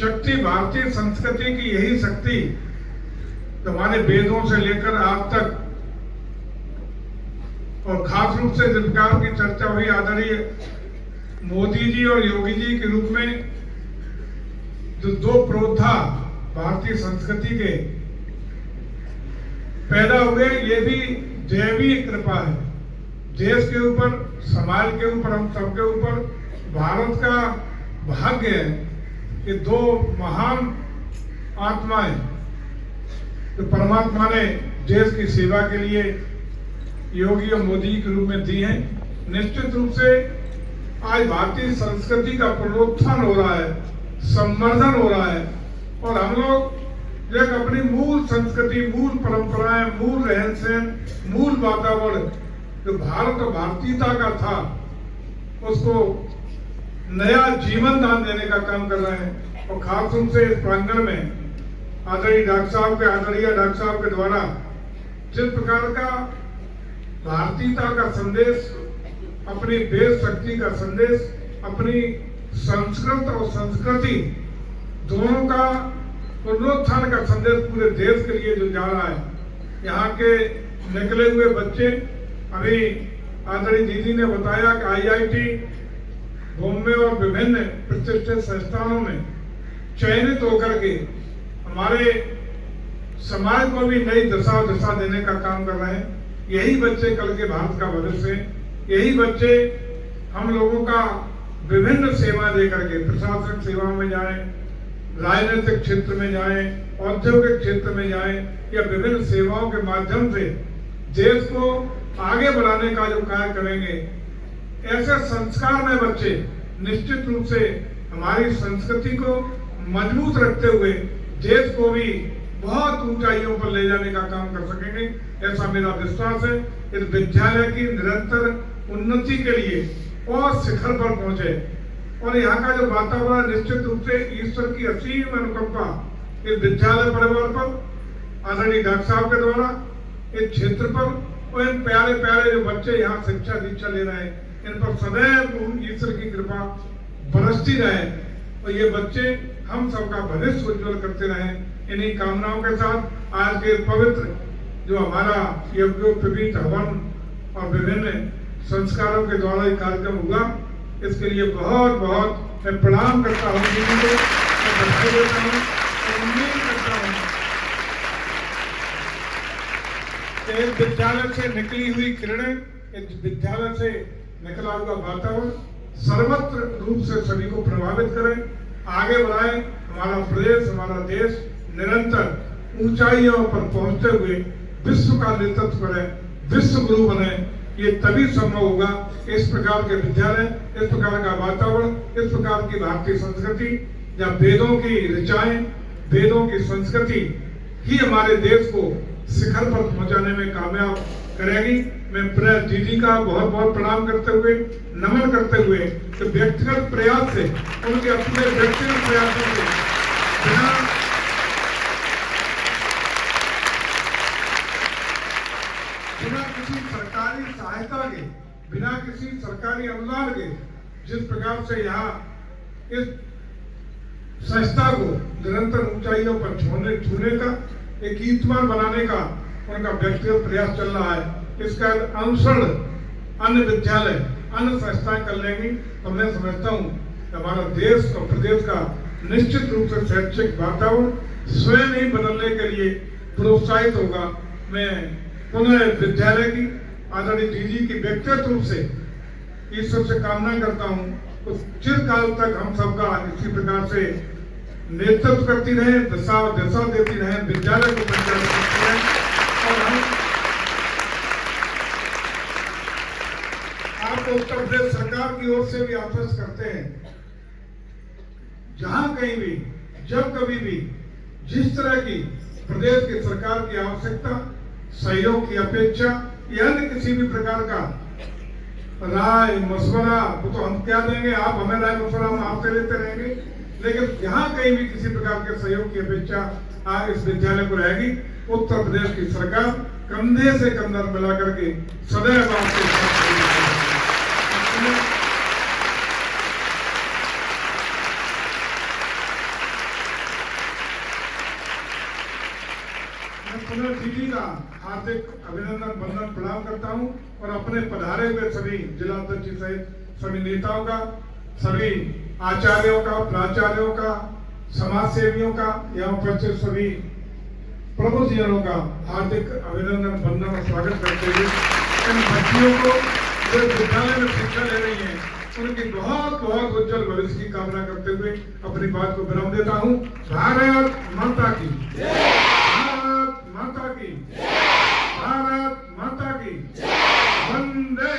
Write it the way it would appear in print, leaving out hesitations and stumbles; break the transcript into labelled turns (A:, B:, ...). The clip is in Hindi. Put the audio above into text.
A: शक्ति भारतीय संस्कृति की यही शक्ति हमारे वेदों से लेकर आज तक, और खास रूप से जिस प्रकार की चर्चा हुई आदरणीय मोदी जी और योगी जी के रूप में, जो दो प्रोधा भारतीय संस्कृति के पैदा हुए, ये भी दैवी कृपा है। देश के ऊपर, समाज के ऊपर, हम सबके ऊपर भारत का भाग्य है कि दो महान आत्माएं तो परमात्मा ने देश की सेवा के लिए योगी और मोदी के रूप में दी हैं। निश्चित रूप से आज भारतीय संस्कृति का पुनरुत्थान हो रहा है, संवर्धन हो रहा है, और हम लोग एक अपनी मूल संस्कृति, मूल परंपराएं, मूल रहन सहन, मूल वातावरण जो भारत और भारतीयता का था, उसको नया जीवन दान देने का काम कर रहे हैं। और खास रूप से इस प्रांगण में आदरणीय डॉक्टर साहब के द्वारा जिस प्रकार का भारतीयता का संदेश, अपनी देश शक्ति का संदेश, अपनी संस्कृत और संस्कृति दोनों का पुनरुत्थान का संदेश पूरे देश के लिए जो जा रहा है, यहाँ के निकले हुए बच्चे, अभी आदरणीय दीदी ने बताया कि आईआईटी बॉम्बे और विभिन्न प्रतिष्ठित संस्थानों में चयनित होकर के हमारे समाज को भी नई दिशा देने का काम कर रहे हैं। यही बच्चे कल के भारत का भविष्य हैं। यही बच्चे हम लोगों का विभिन्न सेवा दे करके प्रशासनिक सेवाओं में जाएं, राजनीतिक क्षेत्र में जाएं, औद्योगिक क्षेत्र में जाएं, या विभिन्न सेवाओं के माध्यम से देश को आगे बढ़ाने का जो कार्य करेंगे, ऐसे संस्कार में बच्चे निश्चित रूप से हमारी संस्कृति को मजबूत रखते हुए देश को भी बहुत ऊंचाइयों पर ले जाने का काम कर सकेंगे, ऐसा मेरा विश्वास है। इस विद्यालय की निरंतर उन्नति के लिए और शिखर पर पहुंचे, और यहाँ का जो वातावरण, निश्चित रूप से ईश्वर की असीम अनुकंपा इस विद्यालय परिवार पर, आदरणीय डॉक्टर साहब के द्वारा इस क्षेत्र पर, और इन प्यारे प्यारे जो बच्चे यहाँ शिक्षा दीक्षा ले रहे हैं, इन पर सदैव ईश्वर की कृपा बरसती रहे, और ये बच्चे हम सबका भविष्य उज्ज्वल करते रहें। इन्हीं कामनाओं के साथ आज के पवित्र जो हमारा यज्ञोपवीत हवन और विभिन्न संस्कारों के द्वारा ये कार्यक्रम हुआ, इसके लिए बहुत बहुत मैं प्रणाम करता हूँ दीदी को, मैं बधाई देता हूँ और उम्मीद करता हूँ कि इस विद्यालय से निकली हुई किरणें, इस विद्यालय से निकला हुआ वातावरण सर्वत्र रूप से सभी को प्रभावित करें, आगे बढ़ाए। हमारा प्रदेश, हमारा देश निरंतर ऊंचाइयों पर पहुंचते हुए विश्व का नेतृत्व करे, विश्व गुरु बने। ये तभी संभव होगा इस प्रकार के विद्यालय, इस प्रकार का वातावरण, इस प्रकार की भारतीय संस्कृति, या वेदों की ऋचाएं, वेदों की संस्कृति ही हमारे देश को शिखर पर पहुंचाने में कामयाब करेगी। मैं प्रेस दीदी का बहुत बहुत प्रणाम करते हुए, नमन करते हुए, तो व्यक्तिगत प्रयास से, उनके अपने व्यक्तिगत प्रयासों से, बिना किसी सरकारी सहायता के, बिना किसी सरकारी अनुदान के, जिस प्रकार से यहाँ इस संस्था को निरंतर ऊंचाइयों पर छूने का, एक कीर्तिमान बनाने का उनका व्यक्तिगत प्रयास चल रहा है। इसका अनुसरण अन्य विद्यालय, अन्य संस्थाएं कर लेंगी, तो मैं समझता हूँ कि हमारा देश और प्रदेश का निश्चित रूप से शैक्षिक वातावरण स्वयं ही बदलने के लिए प्रोत्साहित होगा। मैं पुनः विद्यालय की आदरणीय दीदी की व्यक्तिगत रूप से ईश्वर से कामना करता हूँ तो चिरकाल तक हम सबका इसी प्रकार से नेतृत्व करती रहे, दिशा देती रहे, विद्यालय को परिचालित करती रहे। और हम आपको उत्तर प्रदेश सरकार की ओर से भी आश्वस्त करते हैं, जहां कहीं भी, जब कभी भी, जिस तरह की प्रदेश की सरकार की आवश्यकता, सहयोग की अपेक्षा, या अन्य किसी भी प्रकार का राय मशवरा, वो तो हम क्या देंगे, आप हमें राय मशवरा हम आपसे लेते रहेंगे, लेकिन जहां कहीं भी किसी प्रकार के सहयोग की अपेक्षा आज इस विद्यालय को रहेगी, उत्तर प्रदेश की सरकार कंधे से कंधा मिला करके सदैव आपके साथ। पुनः दीदी का हार्दिक अभिनंदन वंदन प्रणाम करता हूं और अपने पधारे हुए सभी जिला अध्यक्ष जी सहित सभी नेताओं का, सभी आचार्यों का, प्राचार्यों का, समाज सेवियों का, यहाँ उपस्थित सभी प्रमुख जनों का हार्दिक अभिनंदन वंदन और स्वागत करते हुए इन बच्चियों को जो विद्यालय में शिक्षा ले रही हैं उनकी बहुत बहुत उज्जवल भविष्य की कामना करते हुए अपनी बात को विराम देता हूँ। भारत माता की, भारत माता की, भारत माता की, वंदे